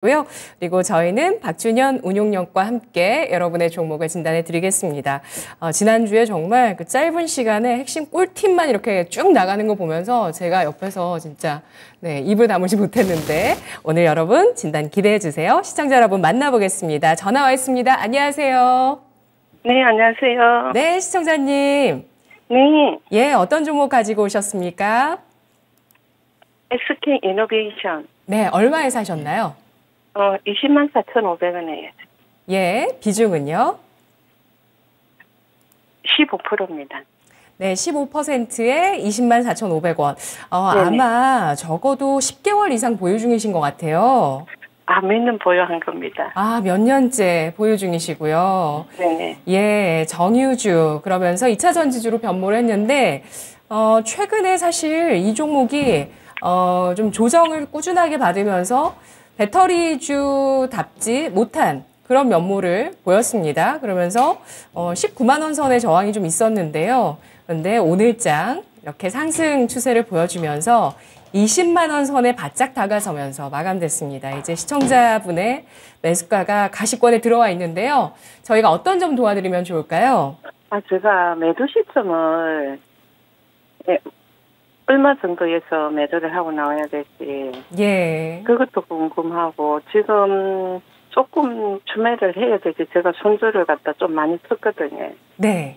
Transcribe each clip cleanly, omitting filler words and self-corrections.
고요. 그리고 저희는 박준현 운용력과 함께 여러분의 종목을 진단해 드리겠습니다. 지난주에 정말 그 짧은 시간에 핵심 꿀팁만 이렇게 쭉 나가는 거 보면서 제가 옆에서 진짜 입을 다물지 못했는데 오늘 여러분 진단 기대해 주세요. 시청자 여러분 만나보겠습니다. 전화 와 있습니다. 안녕하세요. 네, 안녕하세요. 네, 시청자님. 네, 예, 어떤 종목 가지고 오셨습니까? SK 이노베이션. 네, 얼마에 사셨나요? 204,500원이에요. 예, 비중은요? 15%입니다. 네, 15%에 204,500원. 아마 적어도 10개월 이상 보유 중이신 것 같아요. 몇 년 보유한 겁니다. 몇 년째 보유 중이시고요. 네네. 예, 정유주 그러면서 2차 전지주로 변모를 했는데 최근에 사실 이 종목이 좀 조정을 꾸준하게 받으면서 배터리주답지 못한 그런 면모를 보였습니다. 그러면서 19만 원 선의 저항이 좀 있었는데요. 그런데 오늘장 이렇게 상승 추세를 보여주면서 20만 원 선에 바짝 다가서면서 마감됐습니다. 이제 시청자분의 매수가가 가시권에 들어와 있는데요. 저희가 어떤 점 도와드리면 좋을까요? 제가 매도 시점을 얼마 정도에서 매도를 하고 나와야 될지. 예. 그것도 궁금하고, 지금 조금 추매를 해야 될지 제가 손절을 갖다 좀 많이 쳤거든요. 네.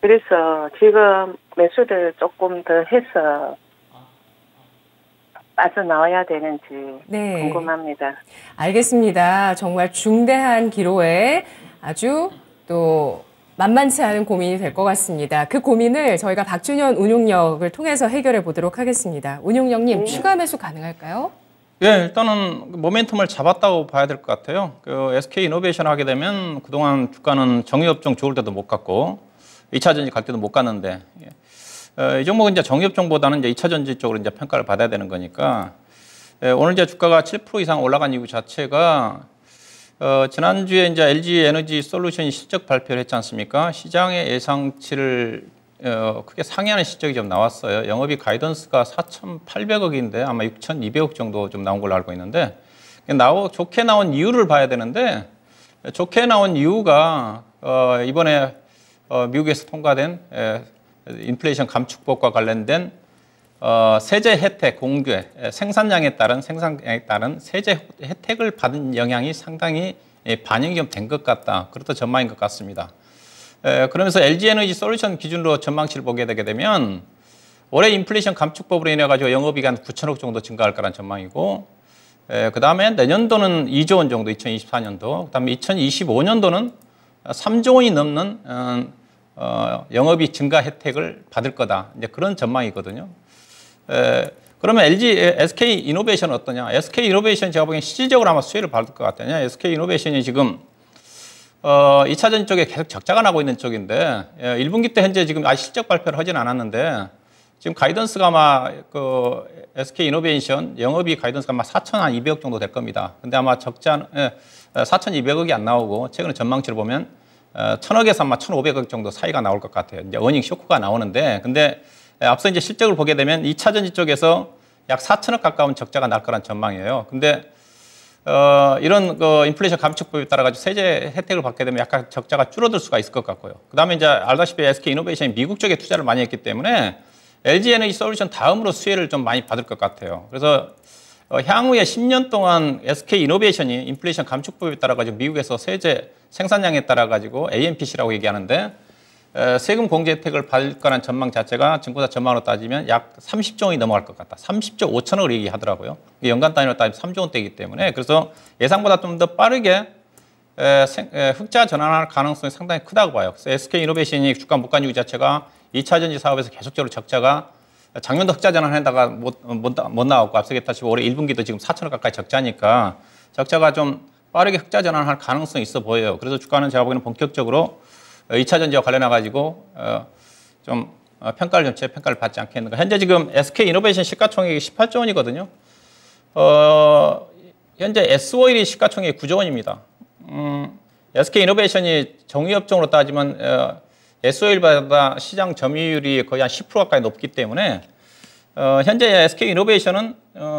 그래서 지금 매수를 조금 더 해서 빠져나와야 되는지 궁금합니다. 알겠습니다. 정말 중대한 기로에 아주 또 만만치 않은 고민이 될 것 같습니다. 그 고민을 저희가 박준현 운용력을 통해서 해결해 보도록 하겠습니다. 운용력님, 추가 매수 가능할까요? 예, 일단은 모멘텀을 잡았다고 봐야 될 것 같아요. 그 SK 이노베이션 하게 되면 그동안 주가는 정유업종 좋을 때도 못 갔고 2차 전지 갈 때도 못 갔는데 이 종목은 이제 정유업종보다는 이제 2차 전지 쪽으로 이제 평가를 받아야 되는 거니까 오늘 이제 주가가 7% 이상 올라간 이유 자체가 지난주에 이제 LG 에너지 솔루션이 실적 발표를 했지 않습니까? 시장의 예상치를 크게 상회하는 실적이 좀 나왔어요. 영업이 가이던스가 4,800억인데 아마 6,200억 정도 좀 나온 걸로 알고 있는데 좋게 나온 이유를 봐야 되는데 좋게 나온 이유가 이번에 미국에서 통과된 인플레이션 감축법과 관련된 세제 혜택 공개, 생산량에 따른 세제 혜택을 받은 영향이 상당히 반영이 좀 된 것 같다. 그렇다 전망인 것 같습니다. 그러면서 LG에너지 솔루션 기준으로 전망치를 보게 되게 되면 올해 인플레이션 감축법으로 인해 가지고 영업이익 한 9천억 정도 증가할 거란 전망이고 그 다음에 내년도는 2조 원 정도 2024년도 그 다음에 2025년도는 3조 원이 넘는 영업이익 증가 혜택을 받을 거다. 이제 그런 전망이거든요. 그러면 SK 이노베이션은 어떠냐? SK 이노베이션 제가 보기엔 실질적으로 아마 수혜를 받을 것 같아요. SK 이노베이션이 지금 2차 전지 쪽에 계속 적자가 나고 있는 쪽인데 1분기 때 현재 지금 아직 실적 발표를 하진 않았는데 지금 가이던스가 아마 그 SK 이노베이션 영업이익 가이던스가 아마 4,200억 정도 될 겁니다. 근데 아마 4,200억이 안 나오고 최근에 전망치를 보면 1,000억에서 아마 1,500억 정도 사이가 나올 것 같아요. 이제 어닝 쇼크가 나오는데 근데 앞서 이제 실적을 보게 되면 2차 전지 쪽에서 약 4천억 가까운 적자가 날 거란 전망이에요. 근데 이런 인플레이션 감축법에 따라 가지고 세제 혜택을 받게 되면 약간 적자가 줄어들 수가 있을 것 같고요. 그다음에 이제 알다시피 SK 이노베이션이 미국 쪽에 투자를 많이 했기 때문에 LG 에너지 솔루션 다음으로 수혜를 좀 많이 받을 것 같아요. 그래서 향후에 10년 동안 SK 이노베이션이 인플레이션 감축법에 따라 가지고 미국에서 세제 생산량에 따라 가지고 AMPC라고 얘기하는데 세금 공제 혜택을 받을 거라는 전망 자체가 증권사 전망으로 따지면 약 30조 원이 넘어갈 것 같다. 30조 5천억을 얘기하더라고요. 연간 단위로 따지면 3조 원대이기 때문에 그래서 예상보다 좀 더 빠르게 흑자 전환할 가능성이 상당히 크다고 봐요. 그래서 SK 이노베이션이 주가 못간 이유 자체가 2차 전지 사업에서 계속적으로 적자가 작년도 흑자 전환하다가 못 나왔고 앞서 얘기했다시피 올해 1분기도 지금 4천억 가까이 적자니까 적자가 좀 빠르게 흑자 전환할 가능성이 있어 보여요. 그래서 주가는 제가 보기에는 본격적으로 2차 전지와 관련해 가지고 좀 평가를 좀 재평가를 받지 않겠는가. 현재 지금 SK 이노베이션 시가총액이 18조 원이거든요. 현재 S-오일이 시가총액이 9조 원입니다. SK 이노베이션이 정유업종으로 따지면 S-오일보다 시장 점유율이 거의 한 10% 가까이 높기 때문에 현재 SK 이노베이션은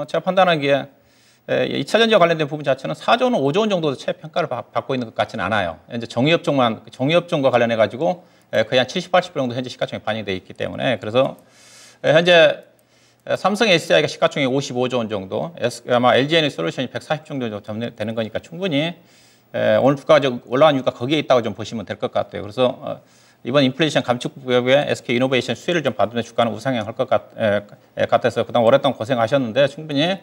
제가 판단하기에 2차전지와 관련된 부분 자체는 4조 원, 5조 원 정도 채 평가를 받고 있는 것 같지는 않아요. 현재 정유업종과 관련해 가지고 거의 한 70, 80% 정도 현재 시가총액 반영되어 있기 때문에 그래서 현재 삼성 SDI가 시가총액 55조 원 정도, 아마 LG에너지솔루션이 140조 정도 되는 거니까 충분히 오늘 주가가 올라간 이유가 거기에 있다고 좀 보시면 될 것 같아요. 그래서 이번 인플레이션 감축법에 SK이노베이션 수혜를 좀 받으면 주가는 우상향할 것 같아서 그동안 오랫동안 고생하셨는데 충분히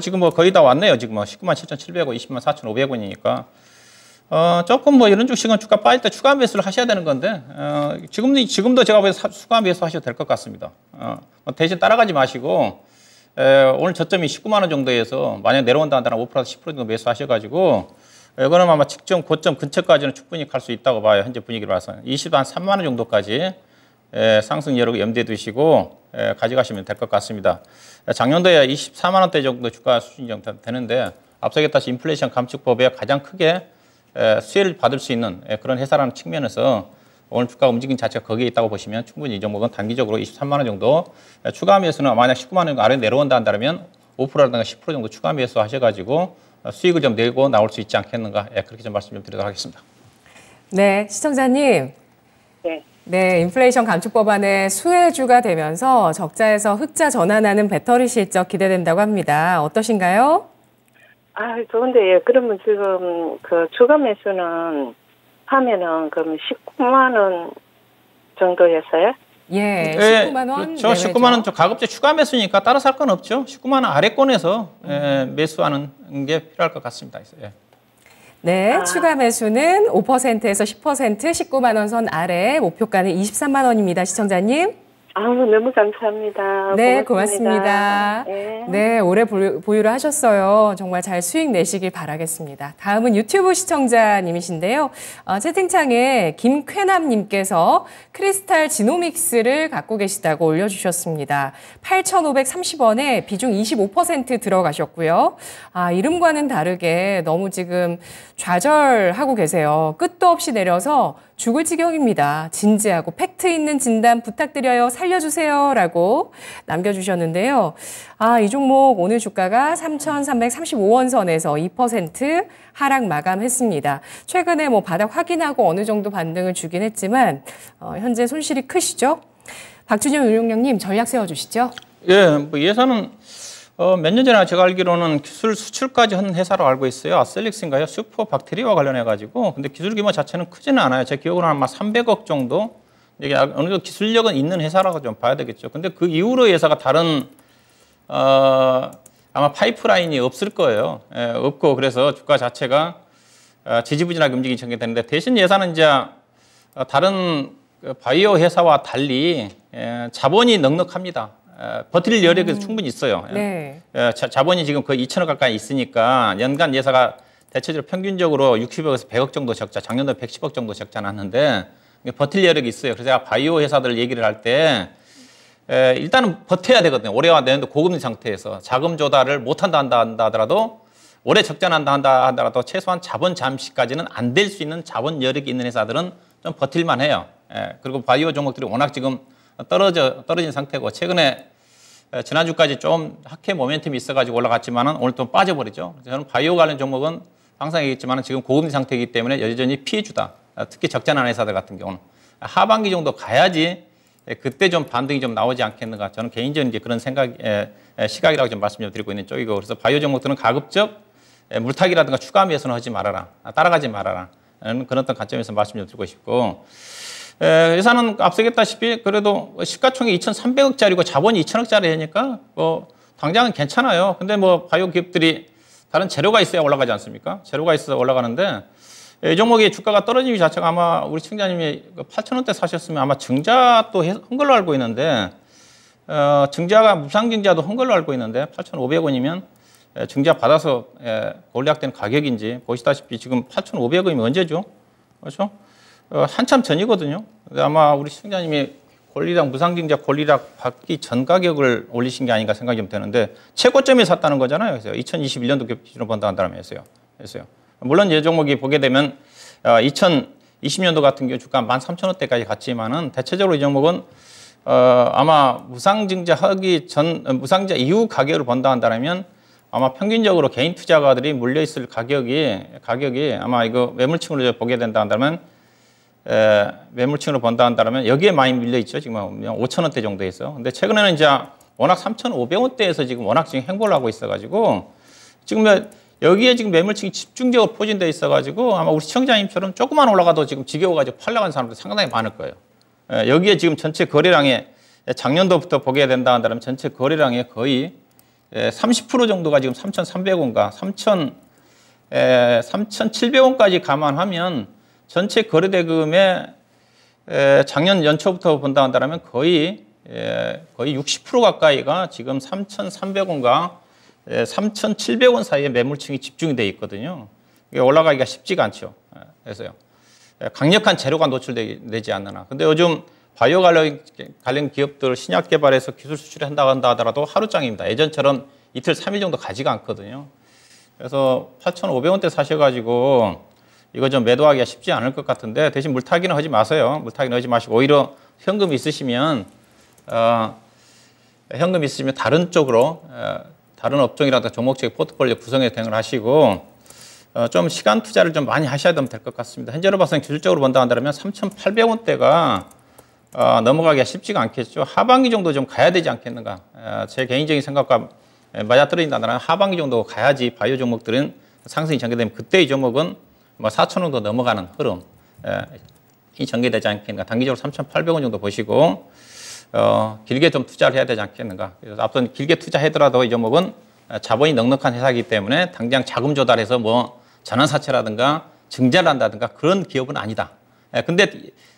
지금 거의 다 왔네요. 지금 19만 7,700원, 20만 4,500원이니까 조금 이런 주식은 주가 빠질 때 추가 매수를 하셔야 되는 건데 지금도 제가 보기엔 추가 매수 하셔도 될 것 같습니다. 대신 따라가지 마시고 오늘 저점이 19만 원 정도에서 만약 내려온다 한다면 5% 10% 정도 매수하셔가지고 이거는 아마 직전 고점 근처까지는 충분히 갈 수 있다고 봐요. 현재 분위기로 봐서 20도 한 3만 원 정도까지 상승 여력 염두에 두시고 가져가시면 될 것 같습니다. 작년도에 24만 원대 정도 주가 수준이 정도 되는데 앞서 얘기했다시피 인플레이션 감축법에 가장 크게 수혜를 받을 수 있는 그런 회사라는 측면에서 오늘 주가 움직임 자체가 거기에 있다고 보시면 충분히 이 종목은 단기적으로 23만 원 정도 추가 매수는 만약 19만 원 아래 내려온다 한다면 5%라든가 10% 정도 추가 매수 하셔가지고 수익을 좀 내고 나올 수 있지 않겠는가 그렇게 좀 말씀 좀 드리도록 하겠습니다. 네, 시청자님. 네, 인플레이션 감축법안의 수혜주가 되면서 적자에서 흑자 전환하는 배터리 실적 기대된다고 합니다. 어떠신가요? 좋은데 그러면 지금 그 추가 매수는 하면은 그러면 19만 원 정도였어요? 예, 19만 원. 그렇죠. 19만 원 가급적 추가 매수니까 따라서 할 건 없죠. 19만 원 아래권에서 매수하는 게 필요할 것 같습니다. 네, 추가 매수는 5%에서 10%, 19만 원 선 아래, 목표가는 23만 원입니다. 시청자님. 너무 감사합니다. 네, 고맙습니다. 네, 오래 보유를 하셨어요. 정말 잘 수익 내시길 바라겠습니다. 다음은 유튜브 시청자님이신데요. 채팅창에 김쾌남님께서 크리스탈 지노믹스를 갖고 계시다고 올려주셨습니다. 8,530원에 비중 25% 들어가셨고요. 이름과는 다르게 너무 지금 좌절하고 계세요. 끝도 없이 내려서 죽을 지경입니다. 진지하고 팩트 있는 진단 부탁드려요. 살려주세요. 라고 남겨주셨는데요. 이 종목 오늘 주가가 3,335원 선에서 2% 하락 마감했습니다. 최근에 바닥 확인하고 어느 정도 반등을 주긴 했지만 현재 손실이 크시죠? 박준영 운용령님 전략 세워주시죠. 예, 예산은 몇 년 전에 제가 알기로는 기술 수출까지 하는 회사로 알고 있어요. 아셀릭스인가요? 슈퍼 박테리아와 관련해가지고. 근데 기술 규모 자체는 크지는 않아요. 제 기억으로는 아마 300억 정도. 이게 어느 정도 기술력은 있는 회사라고 좀 봐야 되겠죠. 근데 그 이후로 회사가 다른, 아마 파이프라인이 없을 거예요. 없고, 그래서 주가 자체가 지지부진하게 움직이기 전개되는데 대신 예산은 이제 다른 바이오 회사와 달리 자본이 넉넉합니다. 버틸 여력이 충분히 있어요. 네. 자본이 지금 거의 2천억 가까이 있으니까 연간 예사가 대체적으로 평균적으로 60억에서 100억 정도 적자, 작년도 110억 정도 적자 났는데 버틸 여력이 있어요. 그래서 제가 바이오 회사들 얘기를 할 때 일단은 버텨야 되거든요. 올해와 내년도 고금리 상태에서 자금 조달을 못한다 하더라도 올해 적자 난다 하더라도 최소한 자본 잠시까지는 안 될 수 있는 자본 여력이 있는 회사들은 좀 버틸만 해요. 그리고 바이오 종목들이 워낙 지금 떨어진 상태고 최근에 지난주까지 좀 학회 모멘텀이 있어가지고 올라갔지만은 오늘 또 빠져버리죠. 저는 바이오 관련 종목은 항상 얘기했지만은 지금 고금리 상태이기 때문에 여전히 피해주다. 특히 적자 난 회사들 같은 경우는 하반기 정도 가야지 그때 좀 반등이 좀 나오지 않겠는가. 저는 개인적인 이제 그런 시각이라고 좀 말씀 좀 드리고 있는 쪽이고 그래서 바이오 종목들은 가급적 물타기라든가 추가 매수는 하지 말아라. 따라가지 말아라. 그런 어떤 관점에서 말씀 좀 드리고 싶고. 예산은 앞서 얘기했다시피 그래도 시가총액 2,300억짜리고 자본이 2천억짜리니까 당장은 괜찮아요. 근데 바이오 기업들이 다른 재료가 있어야 올라가지 않습니까? 재료가 있어서 올라가는데 이 종목의 주가가 떨어진 자체가 아마 우리 청자님이 8,000원대 사셨으면 아마 증자 또 한 걸로 알고 있는데 증자가 무상증자도 한 걸로 알고 있는데 8,500원이면 증자 받아서 권리학된 가격인지 보시다시피 지금 8,500원이면 언제죠? 그렇죠? 한참 전이거든요. 아마 우리 시청자님이 권리락 무상증자 권리락 받기 전 가격을 올리신 게 아닌가 생각이 좀 되는데 최고점에 샀다는 거잖아요. 그래서 2021년도 기준으로 본다 한다면 했어요. 물론 이 종목이 보게 되면 2020년도 같은 경우 주가 13,000원대까지 갔지만은 대체적으로 이 종목은 아마 무상증자 이후 가격을 본다 한다면 아마 평균적으로 개인 투자가들이 물려 있을 가격이 아마 이거 매물층으로 보게 된다 한다면 매물층으로 본다 한다면 여기에 많이 밀려 있죠. 지금 5,000원대 정도에 있어. 근데 최근에는 이제 워낙 3,500원대에서 지금 워낙 지금 행보를 하고 있어가지고 지금 여기에 지금 매물층이 집중적으로 포진돼 있어가지고 아마 우리 시청자님처럼 조금만 올라가도 지금 지겨워가지고 팔려간 사람들 상당히 많을 거예요. 여기에 지금 전체 거래량에 작년도부터 보게 된다 한다면 전체 거래량의 거의 30% 정도가 지금 3,300원과 3,700원까지 감안하면 전체 거래대금의 작년 연초부터 본다 한다면 거의 60% 가까이가 지금 3,300원과 3,700원 사이에 매물층이 집중이 돼 있거든요. 이게 올라가기가 쉽지가 않죠. 그래서요. 강력한 재료가 노출되지 않느나. 근데 요즘 바이오 관련 기업들 신약 개발해서 기술 수출을 한다 하더라도 하루장입니다. 예전처럼 이틀, 3일 정도 가지가 않거든요. 그래서 8,500원대 사셔가지고 이거 좀 매도하기가 쉽지 않을 것 같은데 대신 물타기는 하지 마세요. 물타기는 하지 마시고 오히려 현금 있으시면 다른 쪽으로 다른 업종이라든가 종목적인 포트폴리오 구성에 대응을 하시고 좀 시간 투자를 좀 많이 하셔야 될 것 같습니다. 현재로 봐서는 기술적으로 본다 한다면 3,800원대가 넘어가기가 쉽지가 않겠죠. 하반기 정도 좀 가야 되지 않겠는가. 제 개인적인 생각과 맞아떨어진다면 하반기 정도 가야지 바이오 종목들은 상승이 전개되면 그때 이 종목은 4,000원도 넘어가는 흐름이 전개되지 않겠는가. 단기적으로 3,800원 정도 보시고 길게 좀 투자를 해야 되지 않겠는가. 그래서 앞선 길게 투자하더라도 이 종목은 자본이 넉넉한 회사이기 때문에 당장 자금 조달해서 전환사채라든가 증자를 한다든가 그런 기업은 아니다. 근데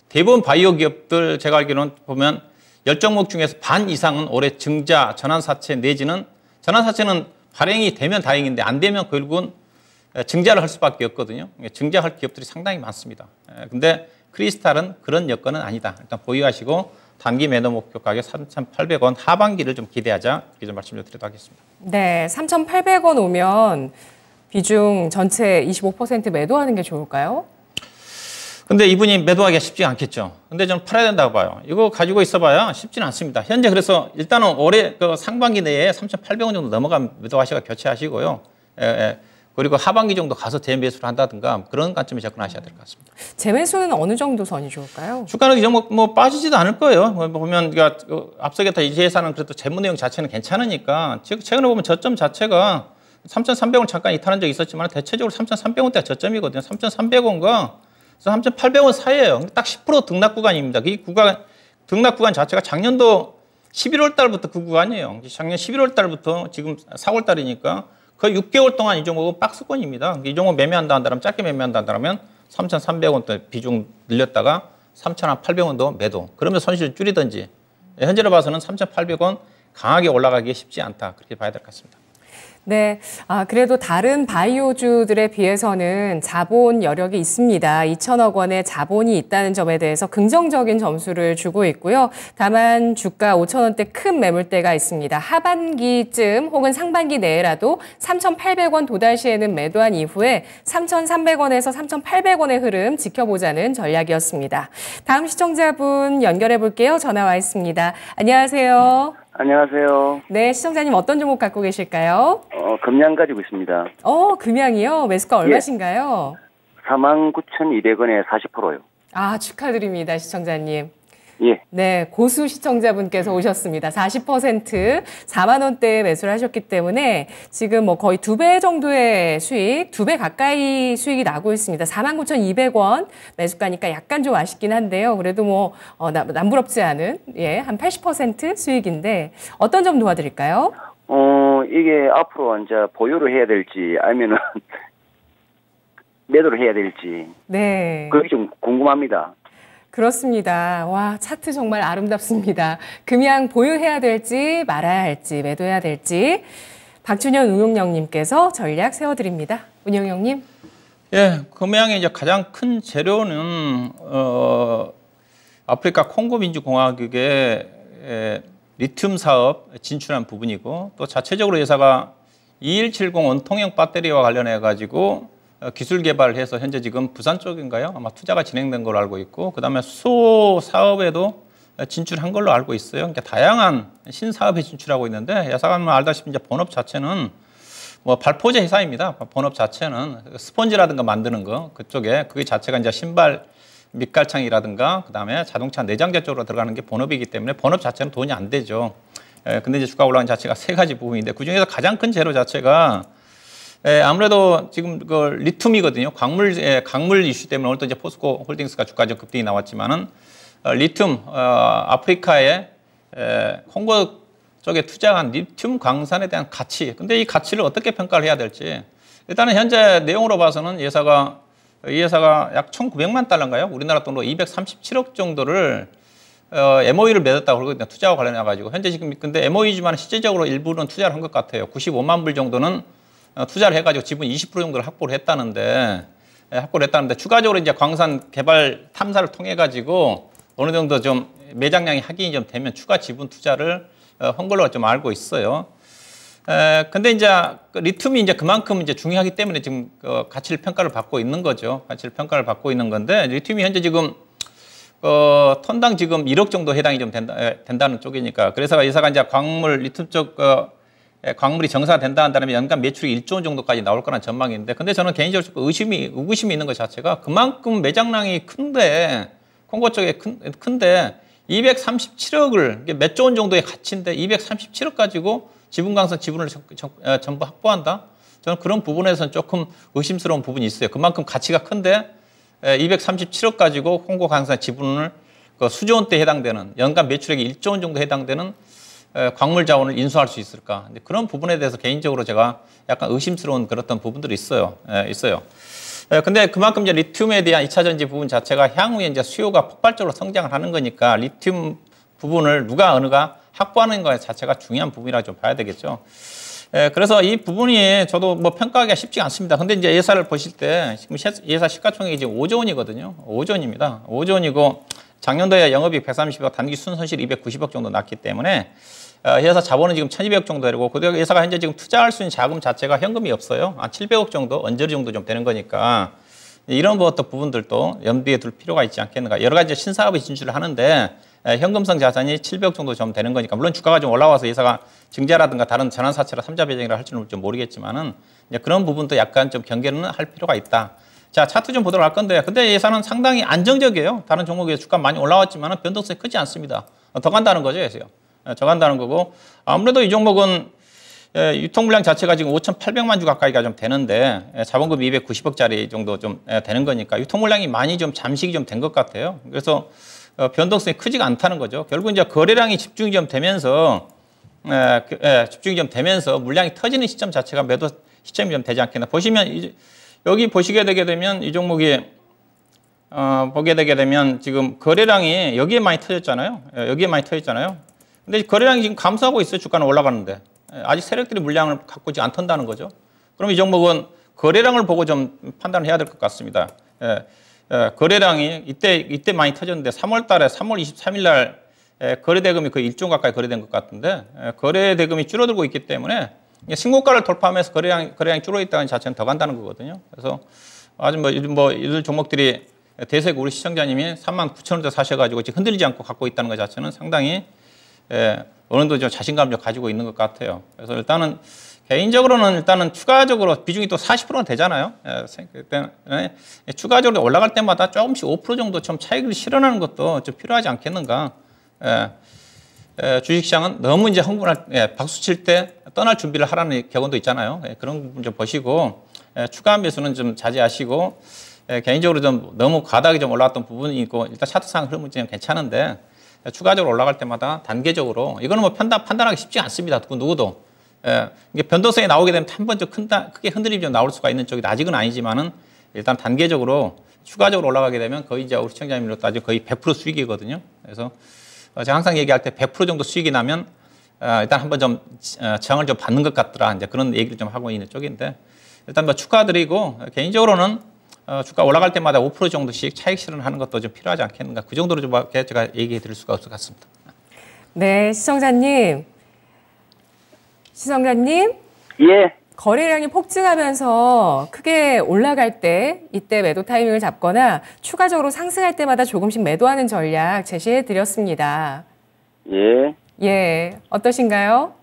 대부분 바이오 기업들 제가 알기로는 보면 10종목 중에서 반 이상은 올해 증자, 전환사채 내지는 전환사채는 발행이 되면 다행인데 안 되면 결국은 증자를 할 수밖에 없거든요. 증자할 기업들이 상당히 많습니다. 근데 크리스탈은 그런 여건은 아니다. 일단 보유하시고 단기 매도 목표 가격 3,800원 하반기를 좀 기대하자 이렇게 좀 말씀을 드리도록 하겠습니다. 네, 3,800원 오면 비중 전체 25% 매도하는 게 좋을까요? 근데 이분이 매도하기가 쉽지 않겠죠. 근데 저는 팔아야 된다고 봐요. 이거 가지고 있어봐야 쉽지는 않습니다. 현재 그래서 일단은 올해 그 상반기 내에 3,800원 정도 넘어가면 매도하시고 교체하시고요. 그리고 하반기 정도 가서 재매수를 한다든가 그런 관점에 접근하셔야 될 것 같습니다. 재매수는 어느 정도 선이 좋을까요? 주가는 이 종목 빠지지도 않을 거예요. 보면 그러니까 앞서 얘기했던 이 회사는 그래도 재무 내용 자체는 괜찮으니까 최근에 보면 저점 자체가 3,300원 잠깐 이탈한 적이 있었지만 대체적으로 3,300원대가 저점이거든요. 3,300원과 3,800원 사이예요. 딱 10% 등락 구간입니다. 이 등락 구간 자체가 작년도 11월 달부터 그 구간이에요. 작년 11월 달부터 지금 4월 달이니까 거의 6개월 동안 이 종목은 박스권입니다. 이 종목 매매한다 한다면 짧게 매매한다 한다면 3,300원대 비중 늘렸다가 3,800원도 매도. 그러면 손실을 줄이든지 현재로 봐서는 3,800원 강하게 올라가기 쉽지 않다. 그렇게 봐야 될 것 같습니다. 네, 그래도 다른 바이오주들에 비해서는 자본 여력이 있습니다. 2천억 원의 자본이 있다는 점에 대해서 긍정적인 점수를 주고 있고요. 다만 주가 5천원대 큰 매물대가 있습니다. 하반기쯤 혹은 상반기 내에라도 3,800원 도달 시에는 매도한 이후에 3,300원에서 3,800원의 흐름 지켜보자는 전략이었습니다. 다음 시청자분 연결해 볼게요. 전화 와 있습니다. 안녕하세요. 안녕하세요. 네, 시청자님 어떤 종목 갖고 계실까요? 금양 가지고 있습니다. 금양이요? 매수가 얼마신가요? 49,200원에 40%요. 축하드립니다, 시청자님. 예. 네, 고수 시청자분께서 오셨습니다. 40% 4만 원대에 매수를 하셨기 때문에 지금 거의 2배 정도의 수익, 2배 가까이 수익이 나고 있습니다. 49,200원 매수가니까 약간 좀 아쉽긴 한데요. 그래도 남부럽지 않은 한 80% 수익인데 어떤 점 도와드릴까요? 이게 앞으로 이제 보유를 해야 될지 아니면은 매도를 해야 될지. 네. 그게 좀 궁금합니다. 그렇습니다. 와, 차트 정말 아름답습니다. 금양 보유해야 될지 말아야 할지 매도해야 될지 박준현 운용령님께서 전략 세워드립니다. 운용령님. 예, 금양의 이제 가장 큰 재료는 아프리카 콩고 민주공화국의 리튬 사업 진출한 부분이고 또 자체적으로 회사가 2170 원통형 배터리와 관련해 가지고 기술 개발을 해서 현재 지금 부산 쪽인가요? 아마 투자가 진행된 걸로 알고 있고 그다음에 수소 사업에도 진출한 걸로 알고 있어요. 그러니까 다양한 신사업에 진출하고 있는데 회사가 알다시피 이제 본업 자체는 뭐 발포제 회사입니다. 본업 자체는 스펀지라든가 만드는 거 그쪽에 그게 자체가 이제 신발 밑갈창이라든가 그다음에 자동차 내장재 쪽으로 들어가는 게 본업이기 때문에 본업 자체는 돈이 안 되죠. 근데 이제 주가 올라간 자체가 세 가지 부분인데 그 중에서 가장 큰 재료 자체가 아무래도 지금 그 리튬이거든요. 강물 이슈 때문에 오늘 또 이제 포스코 홀딩스가 주가적 급등이 나왔지만은 리튬 아프리카의 콩고 쪽에 투자한 리튬 광산에 대한 가치. 근데 이 가치를 어떻게 평가를 해야 될지. 일단은 현재 내용으로 봐서는 이 회사가 약 1,900만 달러인가요? 우리나라 돈으로 237억 정도를 MOU를 맺었다고 그러거든요. 투자와 관련해 가지고 현재 지금 근데 MOU지만 실질적으로 일부는 투자를 한 것 같아요. 95만 불 정도는 투자를 해가지고 지분 20% 정도를 확보를 했다는데 추가적으로 이제 광산 개발 탐사를 통해 가지고 어느 정도 좀 매장량이 확인이 좀 되면 추가 지분 투자를 한 걸로 좀 알고 있어요. 근데 이제 리튬이 이제 그만큼 이제 중요하기 때문에 지금 가치를 평가를 받고 있는 거죠. 가치를 평가를 받고 있는 건데 리튬이 현재 지금 톤당 지금 1억 정도 해당이 좀 된다는 쪽이니까 그래서 회사가 이제 리튬 쪽 광물이 정상화된다 한다면 연간 매출이 1조 원 정도까지 나올 거란 전망인데 근데 저는 개인적으로 의구심이 있는 것 자체가 그만큼 매장량이 큰데 콩고 쪽에 큰데 237억을 몇 조 원 정도의 가치인데 237억 가지고 지분 강성 지분을 전부 확보한다? 저는 그런 부분에서는 조금 의심스러운 부분이 있어요. 그만큼 가치가 큰데 237억 가지고 콩고 강성 지분을 수조 원대에 해당되는 연간 매출액이 1조 원 정도 해당되는 광물 자원을 인수할 수 있을까? 그런 부분에 대해서 개인적으로 제가 약간 의심스러운 그런 부분들이 있어요. 근데 그만큼 이제 리튬에 대한 2차 전지 부분 자체가 향후에 이제 수요가 폭발적으로 성장을 하는 거니까 리튬 부분을 어느가 확보하는 것 자체가 중요한 부분이라 좀 봐야 되겠죠. 그래서 이 부분이 저도 뭐 평가하기가 쉽지 않습니다. 근데 이제 예사를 보실 때 지금 예사 시가총액이 지금 5조 원이거든요. 5조 원입니다. 5조 원이고 작년도에 영업이익 130억, 단기 순손실 290억 정도 났기 때문에 회사 자본은 지금 1,200억 정도 되고 그 회사가 현재 지금 투자할 수 있는 자금 자체가 현금이 없어요. 한 700억 정도, 언저리 정도 좀 되는 거니까 이런 어떤 부분들도 염두에 둘 필요가 있지 않겠는가. 여러 가지 신사업에 진출을 하는데 현금성 자산이 700억 정도 좀 되는 거니까 물론 주가가 좀 올라와서 회사가 증자라든가 다른 전환사채라 3자 배정이라 할지는 좀 모르겠지만은 이제 그런 부분도 약간 좀 경계는 할 필요가 있다. 자, 차트 좀 보도록 할 건데 근데 예산은 상당히 안정적이에요. 다른 종목에 주가 많이 올라왔지만은 변동성이 크지 않습니다. 더 간다는 거죠, 그래서요. 더 간다는 거고 아무래도 이 종목은 유통 물량 자체가 지금 5,800만 주 가까이가 좀 되는데 자본금이 290억짜리 정도 좀 되는 거니까 유통 물량이 많이 좀 잠식이 좀 된 것 같아요. 그래서 변동성이 크지가 않다는 거죠. 결국 이제 거래량이 집중이 좀 되면서 물량이 터지는 시점 자체가 매도 시점이 좀 되지 않겠나. 보시면 여기 보시게 되게 되면 이 종목이 보게 되게 되면 지금 거래량이 여기에 많이 터졌잖아요. 여기에 많이 터졌잖아요. 근데 거래량이 지금 감소하고 있어요. 주가는 올라가는데 아직 세력들이 물량을 갖고 있지 않던다는 거죠. 그럼 이 종목은 거래량을 보고 좀 판단을 해야 될 것 같습니다. 거래량이 이때 많이 터졌는데 3월 23일 날 거래대금이 거의 1조 가까이 거래된 것 같은데 거래대금이 줄어들고 있기 때문에 신고가를 돌파하면서 거래량이 줄어있다는 자체는 더 간다는 거거든요. 그래서 아주 이들 종목들이 대세고 우리 시청자님이 39,000원대 사셔가지고 지금 흔들리지 않고 갖고 있다는 것 자체는 상당히 어느 정도 좀 자신감을 가지고 있는 것 같아요. 그래서 일단은 개인적으로는 추가적으로 비중이 또 40%가 되잖아요. 추가적으로 올라갈 때마다 조금씩 5% 정도 좀 차익을 실현하는 것도 좀 필요하지 않겠는가. 주식시장은 너무 이제 흥분할, 박수 칠 때 떠날 준비를 하라는 격언도 있잖아요. 그런 부분 좀 보시고 추가 매수는 좀 자제하시고 개인적으로 좀 너무 과다하게 좀 올라왔던 부분이 있고 일단 차트상 흐름은 좀 괜찮은데 추가적으로 올라갈 때마다 단계적으로 이거는 뭐 판단하기 쉽지 않습니다. 누구도. 이게 변동성이 나오게 되면 한 번 좀 크게 흔들림이 좀 나올 수가 있는 쪽이 아직은 아니지만은 일단 단계적으로 추가적으로 올라가게 되면 거의 이제 우리 시청자님으로 따지면 거의 100% 수익이거든요. 그래서 제가 항상 얘기할 때 100% 정도 수익이 나면 일단 한번 좀 정을 좀 받는 것 같더라. 이제 그런 얘기를 좀 하고 있는 쪽인데 일단 뭐 축하드리고 개인적으로는 주가 올라갈 때마다 5% 정도씩 차익 실현하는 것도 좀 필요하지 않겠는가. 그 정도로 좀 제가 얘기해 드릴 수가 없을 것 같습니다. 네, 시청자님. 예. 거래량이 폭증하면서 크게 올라갈 때 이때 매도 타이밍을 잡거나 추가적으로 상승할 때마다 조금씩 매도하는 전략 제시해 드렸습니다. 예. 예, 어떠신가요?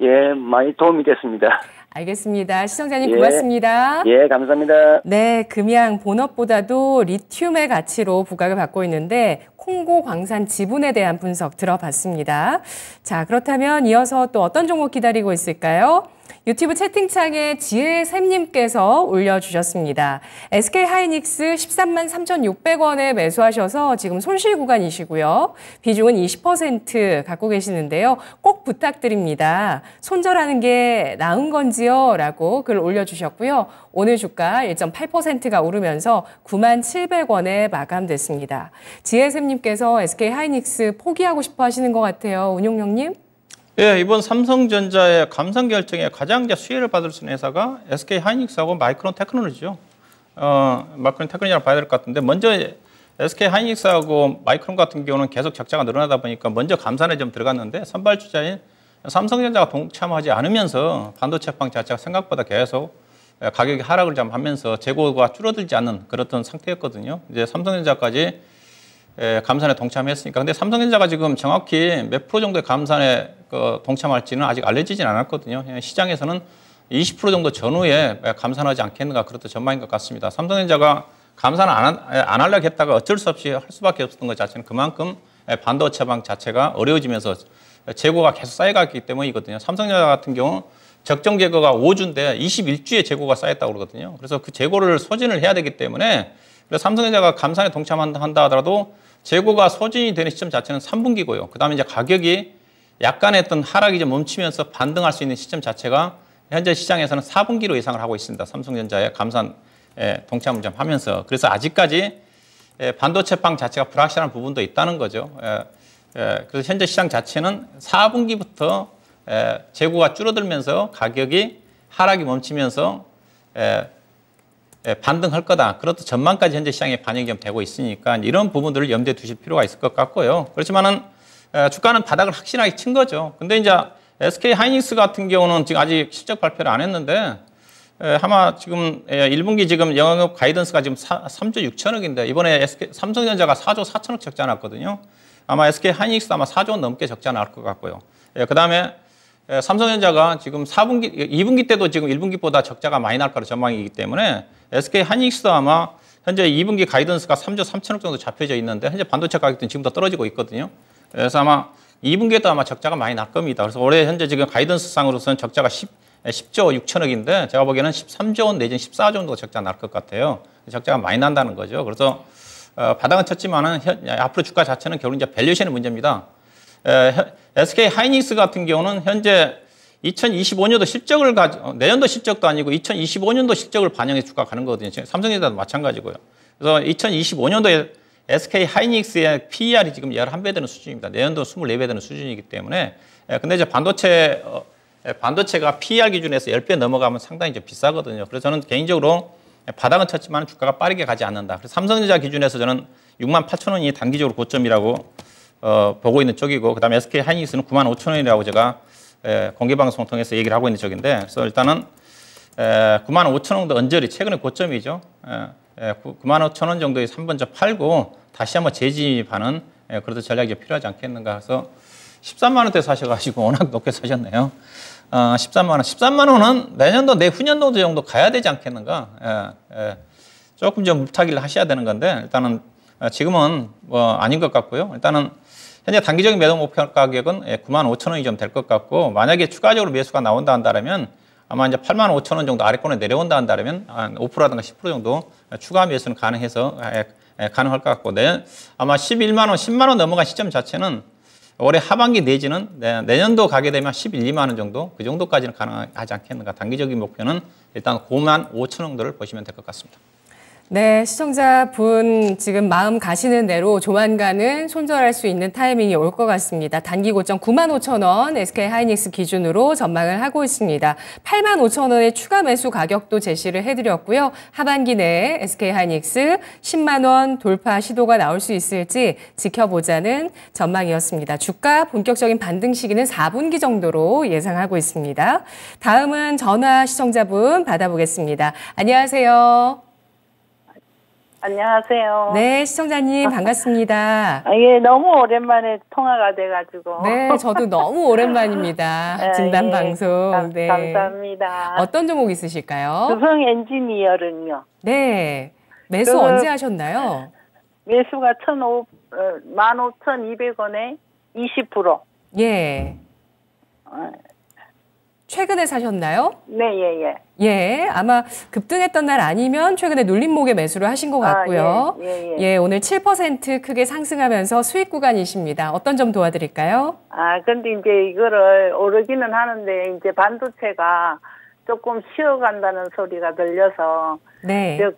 예, 많이 도움이 됐습니다. 알겠습니다. 시청자님 예. 고맙습니다. 예, 감사합니다. 네, 금양 본업보다도 리튬의 가치로 부각을 받고 있는데 콩고 광산 지분에 대한 분석 들어봤습니다. 자, 그렇다면 이어서 또 어떤 종목 기다리고 있을까요? 유튜브 채팅창에 지혜샘님께서 올려주셨습니다. SK하이닉스 13만 3,600원에 매수하셔서 지금 손실 구간이시고요. 비중은 20% 갖고 계시는데요. 꼭 부탁드립니다. 손절하는 게 나은 건지요? 라고 글 올려주셨고요. 오늘 주가 1.8%가 오르면서 9만 700원에 마감됐습니다. 지혜샘님께서 SK하이닉스 포기하고 싶어 하시는 것 같아요. 운용령님? 예, 이번 삼성전자의 감산 결정에 가장 이제 수혜를 받을 수 있는 회사가 SK하이닉스하고 마이크론 테크놀로지죠. 마이크론 테크놀로지라고 봐야 될 것 같은데 먼저 SK하이닉스하고 마이크론 같은 경우는 계속 적자가 늘어나다 보니까 먼저 감산에 좀 들어갔는데 선발주자인 삼성전자가 동참하지 않으면서 반도체방 자체가 생각보다 계속 가격이 하락을 좀 하면서 재고가 줄어들지 않는 그런 상태였거든요. 이제 삼성전자까지 감산에 동참했으니까. 근데 삼성전자가 지금 정확히 몇 프로 정도의 감산에 동참할지는 아직 알려지진 않았거든요. 시장에서는 20% 정도 전후에 감산하지 않겠는가 그렇다 전망인 것 같습니다. 삼성전자가 감산 안 하려고 했다가 어쩔 수 없이 할 수밖에 없었던 것 자체는 그만큼 반도체방 자체가 어려워지면서 재고가 계속 쌓여갔기 때문이거든요. 삼성전자 같은 경우 적정 재고가 5주인데 21주에 재고가 쌓였다고 그러거든요. 그래서 그 재고를 소진을 해야 되기 때문에 그래서 삼성전자가 감산에 동참한다 하더라도 재고가 소진이 되는 시점 자체는 3분기고요. 그 다음에 이제 가격이 약간의 어떤 하락이 좀 멈추면서 반등할 수 있는 시점 자체가 현재 시장에서는 4분기로 예상을 하고 있습니다. 삼성전자의 감산에 동참을 좀 하면서. 그래서 아직까지 반도체방 자체가 불확실한 부분도 있다는 거죠. 그래서 현재 시장 자체는 4분기부터 재고가 줄어들면서 가격이 하락이 멈추면서 반등할 거다. 그렇다 전망까지 현재 시장에 반영이 좀 되고 있으니까 이런 부분들을 염두에 두실 필요가 있을 것 같고요. 그렇지만은 주가는 바닥을 확실하게 친 거죠. 근데 이제 SK하이닉스 같은 경우는 지금 아직 실적 발표를 안 했는데 아마 지금 1분기 지금 영업 가이던스가 지금 3조 6천억인데 이번에 삼성전자가 4조 4천억 적자 났거든요. 아마 SK하이닉스도 아마 4조 원 넘게 적자 날 것 같고요. 그 다음에 삼성전자가 지금 2분기 때도 지금 1분기보다 적자가 많이 날 거라 전망이기 때문에 SK하이닉스도 아마 현재 2분기 가이던스가 3조 3천억 정도 잡혀져 있는데 현재 반도체 가격은 지금 더 떨어지고 있거든요. 그래서 아마 2분기에도 아마 적자가 많이 날 겁니다. 그래서 올해 현재 지금 가이던스 상으로서는 적자가 10조 6천억인데 제가 보기에는 13조 원 내지는 14조 원 정도 적자 날 것 같아요. 적자가 많이 난다는 거죠. 그래서 바닥은 쳤지만은 앞으로 주가 자체는 결국 이제 밸류에이션의 문제입니다. SK하이닉스 같은 경우는 현재 2025년도 실적을 내년도 실적도 아니고 2025년도 실적을 반영해 주가가 가는 거거든요. 삼성전자도 마찬가지고요. 그래서 2025년도에 SK하이닉스의 PER이 지금 11배 되는 수준입니다. 내년도 24배 되는 수준이기 때문에. 근데 이제 반도체가 PER 기준에서 10배 넘어가면 상당히 좀 비싸거든요. 그래서 저는 개인적으로 바닥은 쳤지만 주가가 빠르게 가지 않는다. 그래서 삼성전자 기준에서 저는 68,000원이 단기적으로 고점이라고 보고 있는 쪽이고, 그 다음에 SK하이닉스는 95,000원이라고 제가 공개방송 통해서 얘기를 하고 있는 쪽인데, 그래서 일단은 95,000원도 언저리 최근에 고점이죠. 95,000원 정도에 한 번 더 팔고 다시 한번 재진입하는 그런 전략이 필요하지 않겠는가. 그래서 13만 원대 사셔가지고 워낙 높게 사셨네요. 13만 원. 13만 원은 내년도 내후년도 정도 가야 되지 않겠는가. 조금 좀 물타기를 하셔야 되는 건데 일단은 지금은 뭐 아닌 것 같고요. 일단은 현재 단기적인 매도 목표 가격은 95,000원이 좀 될 것 같고, 만약에 추가적으로 매수가 나온다 한다면 아마 이제 85,000원 정도 아래권에 내려온다 한다면 한 5%라든가 10% 정도 추가 매수는 가능해서 가능할 것 같고, 아마 11만 원, 10만 원 넘어간 시점 자체는 올해 하반기 내지는 내년도 가게 되면 11, 2만 원 정도, 그 정도까지는 가능하지 않겠는가. 단기적인 목표는 일단 95,000원 정도를 보시면 될 것 같습니다. 네, 시청자분 지금 마음 가시는 대로 조만간은 손절할 수 있는 타이밍이 올 것 같습니다. 단기 고점 95,000원 SK하이닉스 기준으로 전망을 하고 있습니다. 85,000원의 추가 매수 가격도 제시를 해드렸고요. 하반기 내에 SK하이닉스 10만 원 돌파 시도가 나올 수 있을지 지켜보자는 전망이었습니다. 주가 본격적인 반등 시기는 4분기 정도로 예상하고 있습니다. 다음은 전화 시청자분 받아보겠습니다. 안녕하세요. 안녕하세요. 네, 시청자님 반갑습니다. 예, 너무 오랜만에 통화가 돼가지고. 네, 저도 너무 오랜만입니다. 진단 예, 방송. 네. 감사합니다. 어떤 종목 있으실까요? 주성 엔지니어링요. 네. 매수 그- 언제 하셨나요? 매수가 15,200원에 20%. 예. 최근에 사셨나요? 네, 예, 예. 예, 아마 급등했던 날 아니면 최근에 눌림목에 매수를 하신 것 같고요. 예. 오늘 7% 크게 상승하면서 수익 구간이십니다. 어떤 점 도와드릴까요? 근데 이제 이거를 오르기는 하는데, 이제 반도체가 조금 쉬어간다는 소리가 들려서, 네. 이제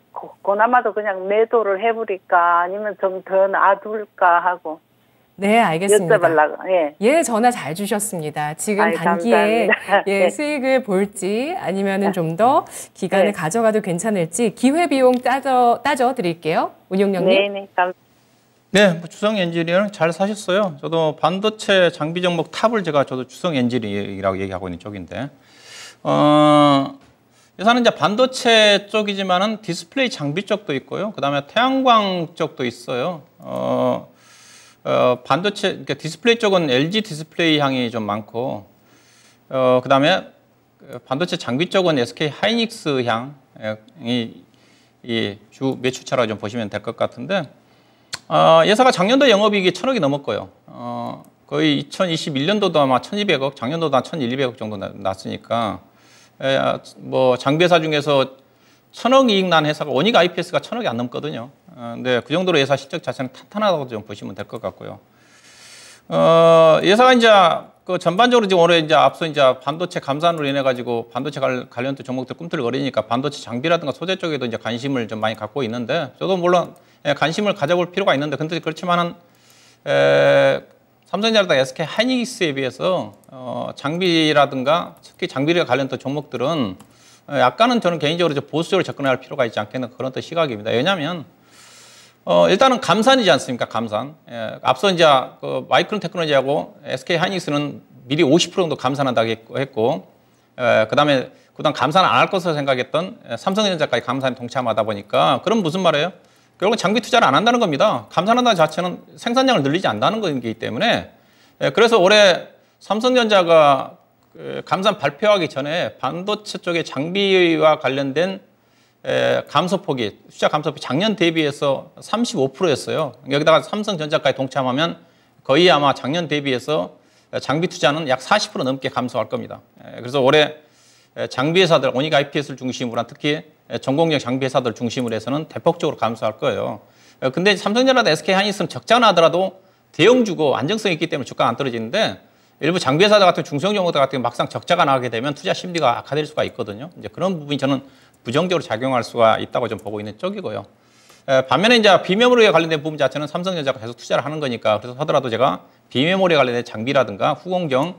고나마도 그냥 매도를 해버릴까, 아니면 좀 더 놔둘까 하고, 네, 알겠습니다. 여쭤보려고, 예. 예, 전화 잘 주셨습니다. 지금 아이, 단기에 감사합니다. 예, 네. 수익을 볼지 아니면은 좀 더 기간을 네. 가져가도 괜찮을지 기회 비용 따져 드릴게요. 운용령님. 네네, 네, 뭐 주성 엔지니어는 잘 사셨어요. 저도 반도체 장비 종목 탑을 저도 주성 엔지니어라고 얘기하고 있는 쪽인데, 여기서는 이제 반도체 쪽이지만은 디스플레이 장비 쪽도 있고요. 그 다음에 태양광 쪽도 있어요. 반도체, 그러니까 디스플레이 쪽은 LG 디스플레이 향이 좀 많고, 그 다음에 반도체 장비 쪽은 SK 하이닉스 향이 이 주 매출차라고 좀 보시면 될 것 같은데, 예사가 작년도 영업이익이 1,000억이 넘었고요. 거의 2021년도도 아마 1,200억, 작년도도 한 1,200억 정도 났으니까, 뭐 장비회사 중에서 1,000억 이익 난 회사가 원익 IPS가 1,000억이 안 넘거든요. 근데 그 정도로 예사 실적 자체는 탄탄하다고 좀 보시면 될 것 같고요. 예사가 이제 그 전반적으로 지금 올해 이제 앞서 이제 반도체 감산으로 인해 가지고 반도체 관련된 종목들 꿈틀거리니까 반도체 장비라든가 소재 쪽에도 이제 관심을 좀 많이 갖고 있는데, 저도 물론 관심을 가져볼 필요가 있는데, 근데 그렇지만은 삼성전자라든가 SK 하이닉스에 비해서 장비라든가 특히 장비와 관련된 종목들은 약간은 저는 개인적으로 보수적으로 접근할 필요가 있지 않겠나, 그런 또 시각입니다. 왜냐하면 일단은 감산이지 않습니까? 감산. 앞서 이제 그 마이크론 테크놀로지하고 SK 하이닉스는 미리 50% 정도 감산한다고 했고, 그다음 감산 안 할 것으로 생각했던 삼성전자까지 감산에 동참하다 보니까, 그럼 무슨 말이에요? 결국 장비 투자를 안 한다는 겁니다. 감산한다는 자체는 생산량을 늘리지 않는다는 거기 때문에, 그래서 올해 삼성전자가 감산 발표하기 전에 반도체 쪽의 장비와 관련된 감소폭이, 숫자 감소폭이 작년 대비해서 35%였어요. 여기다가 삼성전자까지 동참하면 거의 아마 작년 대비해서 장비 투자는 약 40% 넘게 감소할 겁니다. 그래서 올해 장비 회사들, 원익 IPS를 중심으로 한 특히 전공용 장비 회사들 중심으로 해서는 대폭적으로 감소할 거예요. 근데 삼성전자나 SK 하이닉스는 적자나 하더라도 대형주고 안정성이 있기 때문에 주가가 안 떨어지는데, 일부 장비 회사들 같은 중소형 종목들 같은 경우 막상 적자가 나게 되면 투자 심리가 악화될 수가 있거든요. 이제 그런 부분이 저는 부정적으로 작용할 수가 있다고 좀 보고 있는 쪽이고요. 반면에 이제 비메모리에 관련된 부분 자체는 삼성전자가 계속 투자를 하는 거니까, 그래서 하더라도 제가 비메모리에 관련된 장비라든가 후공정,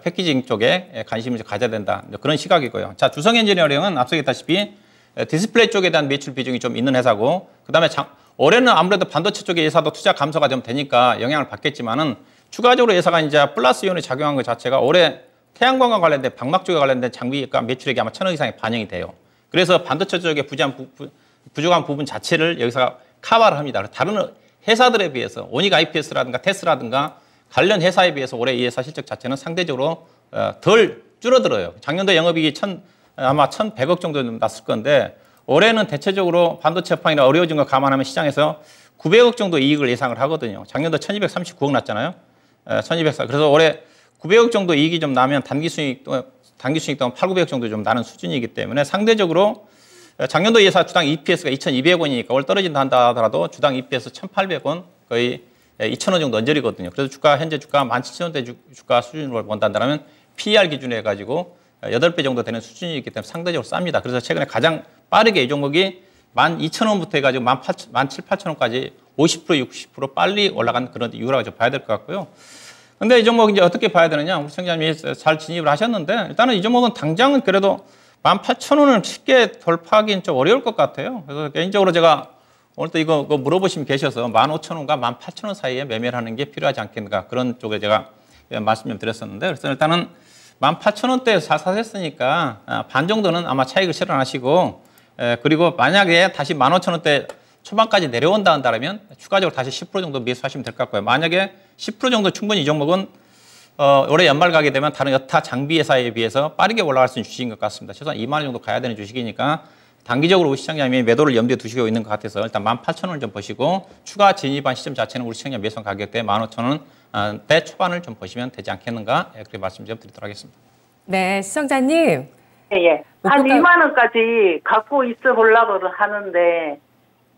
패키징 쪽에 관심을 가져야 된다, 그런 시각이고요. 자, 주성 엔지니어링은 앞서 얘기했다시피 디스플레이 쪽에 대한 매출 비중이 좀 있는 회사고, 그 다음에 올해는 아무래도 반도체 쪽의 예사도 투자 감소가 좀 되니까 영향을 받겠지만은, 추가적으로 예사가 이제 플러스 이온이 작용한 것 자체가 올해 태양광과 관련된 방막 쪽에 관련된 장비가 매출액이 아마 1,000억 이상이 반영이 돼요. 그래서 반도체 쪽에 부족한 부분 자체를 여기서 커버를 합니다. 다른 회사들에 비해서 원익 IPS라든가 테스라든가 관련 회사에 비해서 올해 이 회사 실적 자체는 상대적으로 덜 줄어들어요. 작년도 영업이익이 아마 1,100억 정도 났을 건데, 올해는 대체적으로 반도체 업황이나 어려워진 거 감안하면 시장에서 900억 정도 이익을 예상을 하거든요. 작년도 1,239억 났잖아요. 1,204. 그래서 올해 900억 정도 이익이 좀 나면 단기 수익도 8,900억 정도 좀 나는 수준이기 때문에, 상대적으로 작년도 예사 주당 EPS가 2,200원이니까 올 떨어진다 한다 하더라도 주당 EPS 1,800원, 거의 2,000원 정도 언저리거든요. 그래서 현재 주가 17,000원대 주가 수준으로 본다면 PER 기준으로 해가지고 8배 정도 되는 수준이기 때문에 상대적으로 쌉니다. 그래서 최근에 가장 빠르게 이 종목이 12,000원부터 해가지고 17,000, 18,000원까지 50%, 60% 빨리 올라간 그런 이유라고 좀 봐야 될 것 같고요. 근데 이 종목 이제 어떻게 봐야 되느냐? 우리 청자님이 잘 진입을 하셨는데, 일단은 이 종목은 당장은 그래도 18,000원을 쉽게 돌파하기는 좀 어려울 것 같아요. 그래서 개인적으로 제가 오늘 또 이거 물어보시면 계셔서 15,000원과 18,000원 사이에 매매를 하는 게 필요하지 않겠는가, 그런 쪽에 제가 말씀 좀 드렸었는데, 그래서 일단은 18,000원대에 사셨으니까 반 정도는 아마 차익을 실현하시고, 그리고 만약에 다시 15,000원대 초반까지 내려온다 한다면 추가적으로 다시 10% 정도 매수하시면 될 것 같고요. 만약에 10% 정도 충분히 이 종목은 올해 연말 가게 되면 다른 여타 장비 회사에 비해서 빠르게 올라갈 수 있는 주식인 것 같습니다. 최소한 2만 원 정도 가야 되는 주식이니까 단기적으로 우리 시청자님이 매도를 염두에 두시고 있는 것 같아서 일단 18,000원을 좀 보시고 추가 진입한 시점 자체는 우리 시청자 매수 가격대 15,000원대 초반을 좀 보시면 되지 않겠는가 그렇게 말씀 좀 드리도록 하겠습니다. 네, 시청자님. 예. 한 2만 원까지 갖고 있어 보려고 하는데.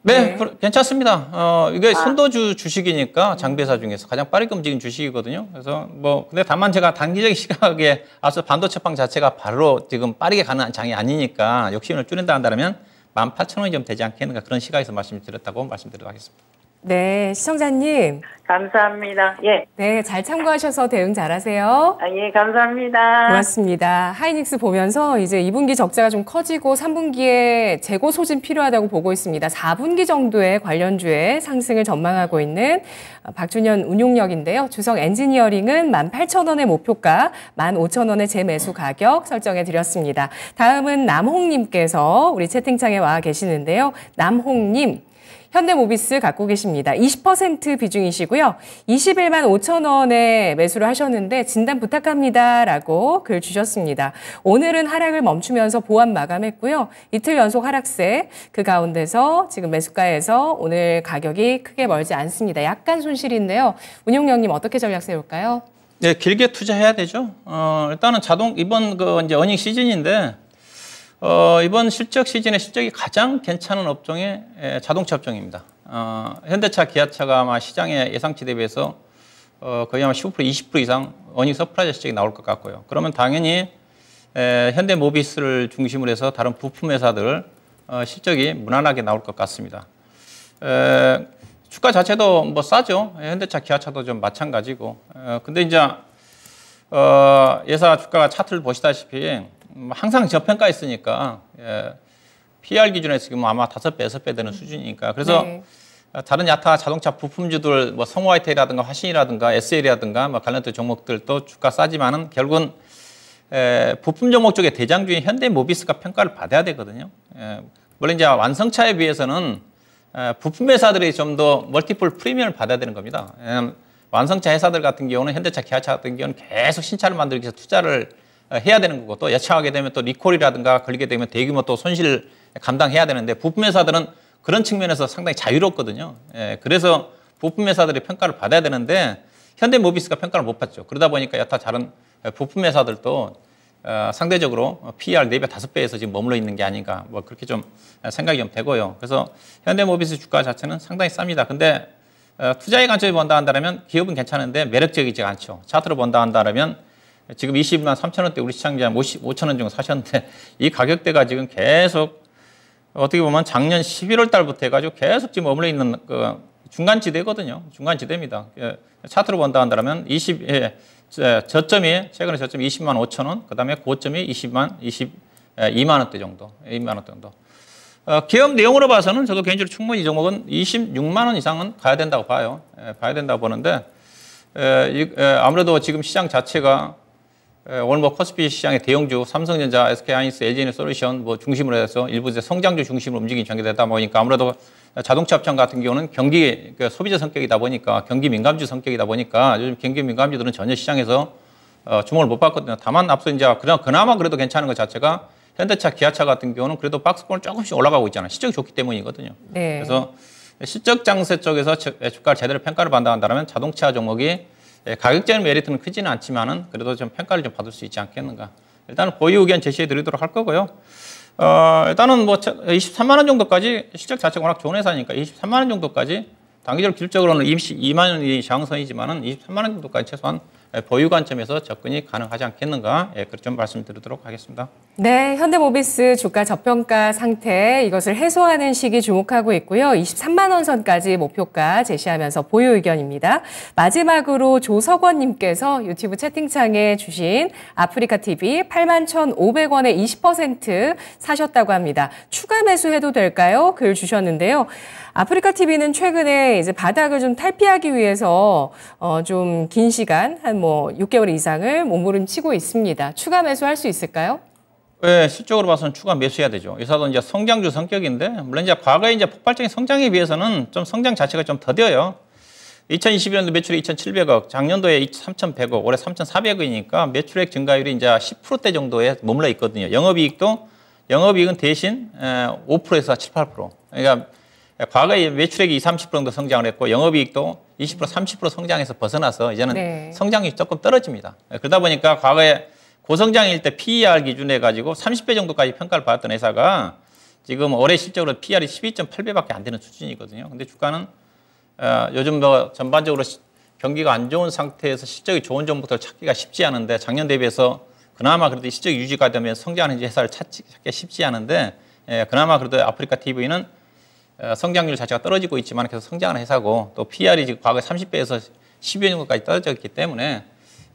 네, 괜찮습니다. 이게 선도주 주식이니까 장비회사 중에서 가장 빠르게 움직이는 주식이거든요. 그래서 근데 다만 제가 단기적인 시각에 앞서 반도체빵 자체가 바로 지금 빠르게 가는 장이 아니니까 욕심을 줄인다 한다면 18,000원이 좀 되지 않겠는가 그런 시각에서 말씀드렸다고 말씀드리도록 하겠습니다. 네, 시청자님. 감사합니다. 예. 네, 잘 참고하셔서 대응 잘하세요. 예, 감사합니다. 고맙습니다. 하이닉스 보면서 이제 2분기 적자가 좀 커지고 3분기에 재고 소진 필요하다고 보고 있습니다. 4분기 정도의 관련주의 상승을 전망하고 있는 박준현 운용력인데요. 주성 엔지니어링은 18,000원의 목표가 15,000원의 재매수 가격 설정해 드렸습니다. 다음은 남홍님께서 우리 채팅창에 와 계시는데요. 남홍님. 현대모비스 갖고 계십니다. 20% 비중이시고요. 21만 5천 원에 매수를 하셨는데 진단 부탁합니다라고 글 주셨습니다. 오늘은 하락을 멈추면서 보합 마감했고요. 이틀 연속 하락세 그 가운데서 지금 매수가에서 오늘 가격이 크게 멀지 않습니다. 약간 손실인데요. 운용력님 어떻게 전략 세울까요? 네, 길게 투자해야 되죠. 일단은 이번 이제 어닝 시즌인데 이번 실적 시즌에 실적이 가장 괜찮은 업종이 자동차 업종입니다. 현대차, 기아차가 아마 시장의 예상치 대비해서 거의 아마 15%, 20% 이상 어닝 서프라이즈 실적이 나올 것 같고요. 그러면 당연히 현대모비스를 중심으로 해서 다른 부품 회사들 실적이 무난하게 나올 것 같습니다. 주가 자체도 싸죠. 현대차, 기아차도 좀 마찬가지고. 근데 이제 예사 주가가 차트를 보시다시피 항상 저평가 있으니까 PR 기준에서 지금 아마 5배, 6배 되는 수준이니까 그래서 네. 다른 야타 자동차 부품주들 성호화이텍이라든가 화신이라든가 SL이라든가 관련된 종목들도 주가 싸지만은 결국은 부품 종목 쪽의 대장주인 현대모비스가 평가를 받아야 되거든요. 물론 이제 완성차에 비해서는 부품 회사들이 좀 더 멀티플 프리미엄을 받아야 되는 겁니다. 완성차 회사들 같은 경우는 현대차, 기아차 같은 경우는 계속 신차를 만들기 위해서 투자를 해야 되는 거고 또 여차하게 되면 또 리콜이라든가 걸리게 되면 대규모 또 손실 감당해야 되는데 부품 회사들은 그런 측면에서 상당히 자유롭거든요. 그래서 부품 회사들이 평가를 받아야 되는데 현대모비스가 평가를 못 받죠. 그러다 보니까 여타 다른 부품 회사들도 상대적으로 PER 4배, 5배에서 지금 머물러 있는 게 아닌가 그렇게 좀 생각이 좀 되고요. 그래서 현대모비스 주가 자체는 상당히 쌉니다. 근데 투자의 관점에 본다 한다면 기업은 괜찮은데 매력적이지 않죠. 차트로 본다 한다면 지금 20만 3천 원대 우리 시장자 5천 원 정도 사셨는데 이 가격대가 지금 계속 어떻게 보면 작년 11월 달부터 해가지고 계속 지금 머물러 있는 중간지대거든요. 중간지대입니다. 차트로 본다 한다면 저점이 최근에 저점이 20만 5천 원, 그 다음에 고점이 22만 원대 정도, 2만 원 정도. 기업 내용으로 봐서는 저도 개인적으로 충분히 이 종목은 26만 원 이상은 가야 된다고 봐요. 봐야 된다고 보는데 아무래도 지금 시장 자체가 오늘 코스피 시장의 대형주 삼성전자, SK하이닉스, LG에너솔루션 중심으로 해서 일부 성장주 중심으로 움직이기 전개되다 보니까 아무래도 자동차 업종 같은 경우는 경기 소비자 성격이다 보니까 경기 민감주 성격이다 보니까 요즘 경기 민감주들은 전혀 시장에서 주목을 못 받거든요. 다만 앞서 이제 그나마 그래도 괜찮은 것 자체가 현대차, 기아차 같은 경우는 그래도 박스권을 조금씩 올라가고 있잖아요. 실적이 좋기 때문이거든요. 네. 그래서 실적 장세 쪽에서 주가를 제대로 평가를 받는다면 자동차 종목이 가격적인 메리트는 크지는 않지만은 그래도 좀 평가를 좀 받을 수 있지 않겠는가. 일단은 보유 의견 제시해 드리도록 할 거고요. 일단은 23만 원 정도까지 실적 자체가 워낙 좋은 회사니까 23만 원 정도까지 단기적으로 기술적으로는 22만 원이 저항선이지만은 23만 원 정도까지 최소한 보유 관점에서 접근이 가능하지 않겠는가. 그렇게 좀 말씀드리도록 하겠습니다. 네, 현대모비스 주가 저평가 상태 이것을 해소하는 시기 주목하고 있고요. 23만 원 선까지 목표가 제시하면서 보유 의견입니다. 마지막으로 조석원님께서 유튜브 채팅창에 주신 아프리카TV 81,500원에 20% 사셨다고 합니다. 추가 매수해도 될까요? 글 주셨는데요. 아프리카TV는 최근에 이제 바닥을 좀 탈피하기 위해서 좀 긴 시간 한 6개월 이상을 몸부림치고 있습니다. 추가 매수할 수 있을까요? 예, 실적으로 봐서는 추가 매수해야 되죠. 회사도 이제 성장주 성격인데, 물론 이제 과거에 이제 폭발적인 성장에 비해서는 좀 성장 자체가 좀 더뎌요. 2021년도 매출이 2,700억, 작년도에 3,100억, 올해 3,400억이니까 매출액 증가율이 이제 10%대 정도에 머물러 있거든요. 영업이익은 대신 5%에서 7, 8%. 그러니까 과거에 매출액이 20, 30% 정도 성장을 했고 영업이익도 20%, 30% 성장해서 벗어나서 이제는 네. 성장률이 조금 떨어집니다. 그러다 보니까 과거에 고성장일 때 PER 기준에 가지고 30배 정도까지 평가를 받았던 회사가 지금 올해 실적으로 PER이 12.8배밖에 안 되는 수준이거든요. 근데 주가는 요즘 뭐 전반적으로 경기가 안 좋은 상태에서 실적이 좋은 종목들을 찾기가 쉽지 않은데 작년 대비해서 그나마 그래도 실적이 유지가 되면 성장하는 회사를 찾기가 쉽지 않은데 그나마 그래도 아프리카 TV는 성장률 자체가 떨어지고 있지만 계속 성장하는 회사고 또 PER이 지금 과거에 30배에서 12배 정도까지 떨어졌기 때문에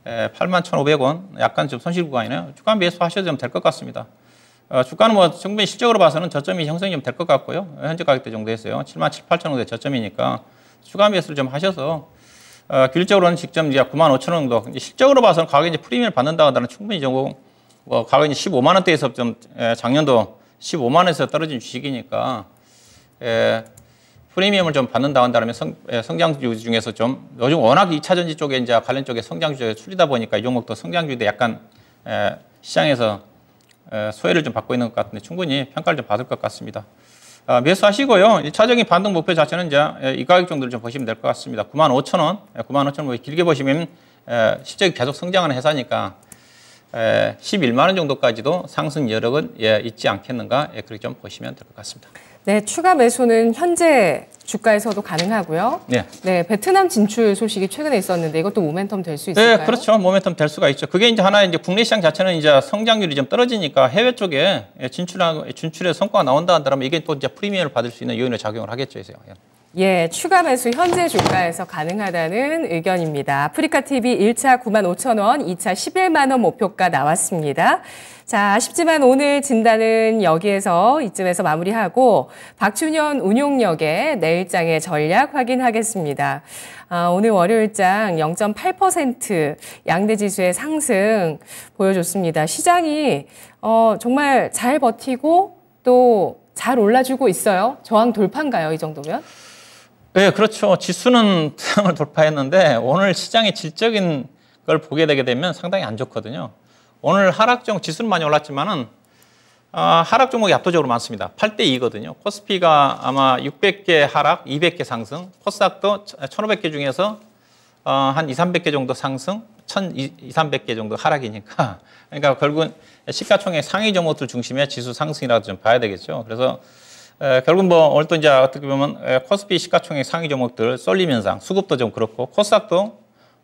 81,500원 약간 좀 손실 구간이네요. 주가 매수하셔도 좀 될 것 같습니다. 주가는 뭐 충분히 실적으로 봐서는 저점이 형성이 좀 될 것 같고요. 현재 가격대 정도 했어요. 77,800원 정도의 저점이니까 주가 매수를 좀 하셔서 기술적으로는 직접 이제 95,000원 정도. 실적으로 봐서는 가격이 이제 프리미엄을 받는다고 하더라도 충분히 좀 가격이 15만 원대에서 좀 작년도 15만 원에서 떨어진 주식이니까 프리미엄을 좀 받는다 한다면 성장주 중에서 좀 요즘 워낙 2차전지 쪽에 이제 관련 쪽에 성장주에 출리다 보니까 이 종목도 성장주인데 약간 시장에서 소외를 좀 받고 있는 것 같은데 충분히 평가를 좀 받을 것 같습니다. 매수하시고요. 1차적인 반등 목표 자체는 이제 이 가격 정도를 좀 보시면 될 것 같습니다. 95,000원, 95,000원 길게 보시면 실적이 계속 성장하는 회사니까 11만 원 정도까지도 상승 여력은 있지 않겠는가 그렇게 좀 보시면 될 것 같습니다. 네, 추가 매수는 현재 주가에서도 가능하고요. 네, 베트남 진출 소식이 최근에 있었는데 이것도 모멘텀 될 수 있을까요? 네, 그렇죠. 모멘텀 될 수가 있죠. 그게 이제 하나의 이제 국내 시장 자체는 이제 성장률이 좀 떨어지니까 해외 쪽에 진출의 성과가 나온다 한다면 이게 또 이제 프리미엄을 받을 수 있는 요인으로 작용을 하겠죠, 이제. 예, 추가 매수 현재 주가에서 가능하다는 의견입니다. 아프리카 TV 1차 95,000원, 2차 11만 원 목표가 나왔습니다. 자, 아쉽지만 오늘 진단은 여기에서 이쯤에서 마무리하고 박준현 운용력의 내일장의 전략 확인하겠습니다. 오늘 월요일장 0.8% 양대지수의 상승 보여줬습니다. 시장이 정말 잘 버티고 또 잘 올라주고 있어요. 저항 돌파인가요, 이 정도면? 네, 그렇죠. 지수는 저항을 돌파했는데 오늘 시장의 질적인 걸 보게 되게 되면 상당히 안 좋거든요. 오늘 지수는 많이 올랐지만은 하락 종목이 압도적으로 많습니다. 8대 2거든요. 코스피가 아마 600개 하락, 200개 상승, 코스닥도 1,500개 중에서 한 200-300개 정도 상승, 1,200-300개 정도 하락이니까 그러니까 결국은 시가총액 상위 종목들 중심의 지수 상승이라도 좀 봐야 되겠죠. 그래서 결국 뭐 오늘 또 이제 어떻게 보면 코스피 시가총액 상위 종목들 쏠림 현상, 수급도 좀 그렇고 코스닥도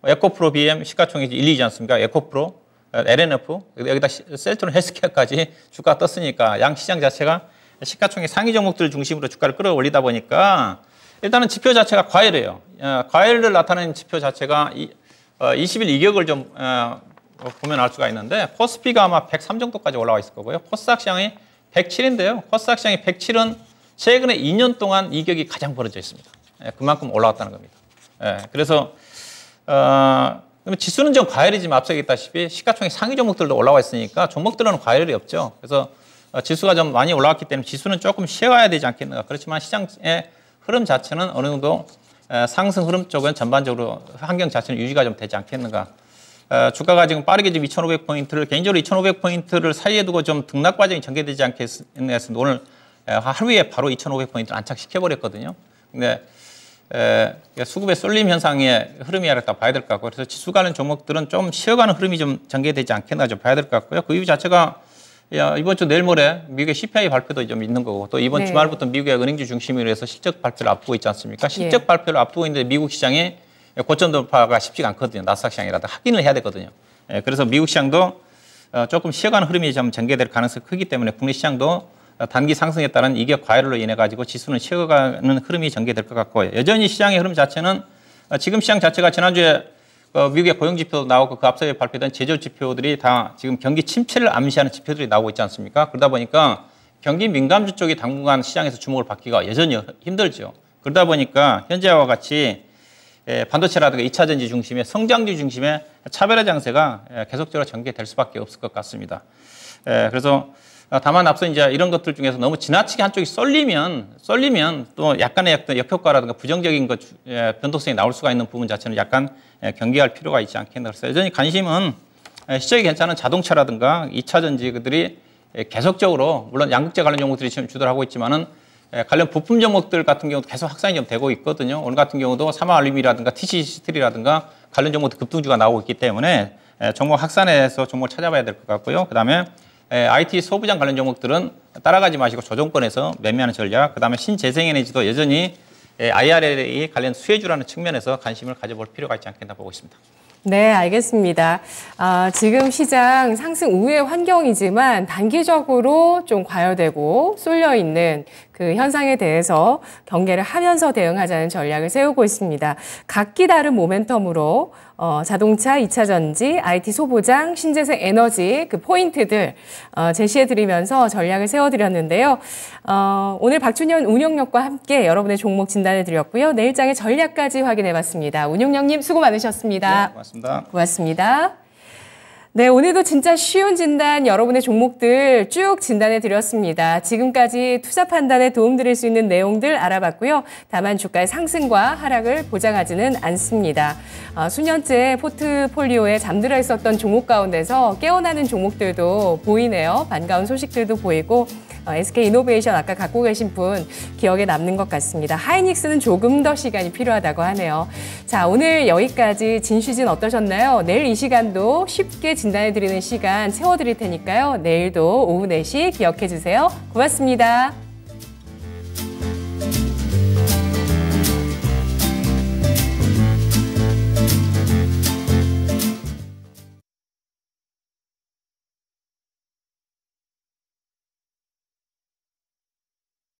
에코프로 BM 시가총액 1, 2지 않습니까? 에코프로, LNF 여기다 셀트론 헬스케어까지 주가 떴으니까 양 시장 자체가 시가총액 상위 종목들 중심으로 주가를 끌어올리다 보니까 일단은 지표 자체가 과열해요. 과열을 나타내는 지표 자체가 20일 이격을 좀 보면 알 수가 있는데 코스피가 아마 103 정도까지 올라와 있을 거고요. 코스닥 시장이 107인데요. 코스닥 시장이 107은 최근에 2년 동안 이격이 가장 벌어져 있습니다. 그만큼 올라왔다는 겁니다. 그래서 지수는 좀 과열이지만 앞서 얘기했다시피 시가총액 상위 종목들도 올라와 있으니까 종목들은 과열이 없죠. 그래서 지수가 좀 많이 올라왔기 때문에 지수는 조금 쉬어가야 되지 않겠는가. 그렇지만 시장의 흐름 자체는 어느 정도 상승 흐름 쪽은 전반적으로 환경 자체는 유지가 좀 되지 않겠는가. 주가가 지금 빠르게 지금 2,500포인트를 개인적으로 2,500포인트를 사이에 두고 좀 등락 과정이 전개되지 않겠는가 했습니다. 오늘 하루에 바로 2,500포인트를 안착시켜버렸거든요. 근데 수급의 쏠림 현상의 흐름이라고 봐야 될 것 같고 그래서 지수 관련 종목들은 좀 쉬어가는 흐름이 좀 전개되지 않겠나 좀 봐야 될 것 같고요. 그 이유 자체가 이번 주 내일 모레 미국의 CPI 발표도 좀 있는 거고 또 이번 주말부터 미국의 은행주 중심으로 해서 실적 발표를 앞두고 있지 않습니까? 실적 발표를 앞두고 있는데 미국 시장이 고점 돌파가 쉽지가 않거든요. 나스닥 시장이라도 확인을 해야 되거든요. 그래서 미국 시장도 조금 쉬어가는 흐름이 좀 전개될 가능성이 크기 때문에 국내 시장도 단기 상승에 따른 이격 과열로 인해 가지고 지수는 쉬어가는 흐름이 전개될 것 같고 여전히 시장의 흐름 자체는 지금 시장 자체가 지난주에 미국의 고용지표도 나오고 그 앞서 발표된 제조 지표들이 다 지금 경기 침체를 암시하는 지표들이 나오고 있지 않습니까? 그러다 보니까 경기 민감주 쪽이 당분간 시장에서 주목을 받기가 여전히 힘들죠. 그러다 보니까 현재와 같이 반도체라든가 2차 전지 중심의 성장주 중심의 차별화 장세가 계속적으로 전개될 수밖에 없을 것 같습니다. 그래서 다만 앞서 이제 이런 것들 중에서 너무 지나치게 한쪽이 쏠리면 또 약간의 어떤 역효과라든가 부정적인 것 변동성이 나올 수가 있는 부분 자체는 약간 경계할 필요가 있지 않겠나. 그래서 여전히 관심은 시적이 괜찮은 자동차라든가 2차 전지 그들이 계속적으로 물론 양극재 관련 종목들이 지금 주도를 하고 있지만은 관련 부품 종목들 같은 경우도 계속 확산이 좀 되고 있거든요. 오늘 같은 경우도 사마알루미라든가 TCC-스틸이라든가 관련 종목도 급등주가 나오고 있기 때문에 종목 확산해서 종목을 찾아봐야 될 것 같고요. 그다음에 IT 소부장 관련 종목들은 따라가지 마시고 조정권에서 매매하는 전략, 그다음에 신재생에너지도 여전히 IRA 관련 수혜주라는 측면에서 관심을 가져볼 필요가 있지 않겠나 보고 있습니다. 네, 알겠습니다. 지금 시장 상승 우위의 환경이지만 단기적으로 좀 과열되고 쏠려 있는 그 현상에 대해서 경계를 하면서 대응하자는 전략을 세우고 있습니다. 각기 다른 모멘텀으로 자동차, 2차 전지, IT 소보장, 신재생 에너지 그 포인트들 제시해드리면서 전략을 세워드렸는데요. 오늘 박준현 운용력과 함께 여러분의 종목 진단해드렸고요. 내일장의 전략까지 확인해봤습니다. 운용력님 수고 많으셨습니다. 네, 고맙습니다. 고맙습니다. 네, 오늘도 진짜 쉬운 진단 여러분의 종목들 쭉 진단해 드렸습니다. 지금까지 투자 판단에 도움드릴 수 있는 내용들 알아봤고요. 다만 주가의 상승과 하락을 보장하지는 않습니다. 수년째 포트폴리오에 잠들어 있었던 종목 가운데서 깨어나는 종목들도 보이네요. 반가운 소식들도 보이고 SK이노베이션 아까 갖고 계신 분 기억에 남는 것 같습니다. 하이닉스는 조금 더 시간이 필요하다고 하네요. 자, 오늘 여기까지 진슈진 어떠셨나요? 내일 이 시간도 쉽게 진단해드리는 시간 채워드릴 테니까요. 내일도 오후 4시 기억해 주세요. 고맙습니다.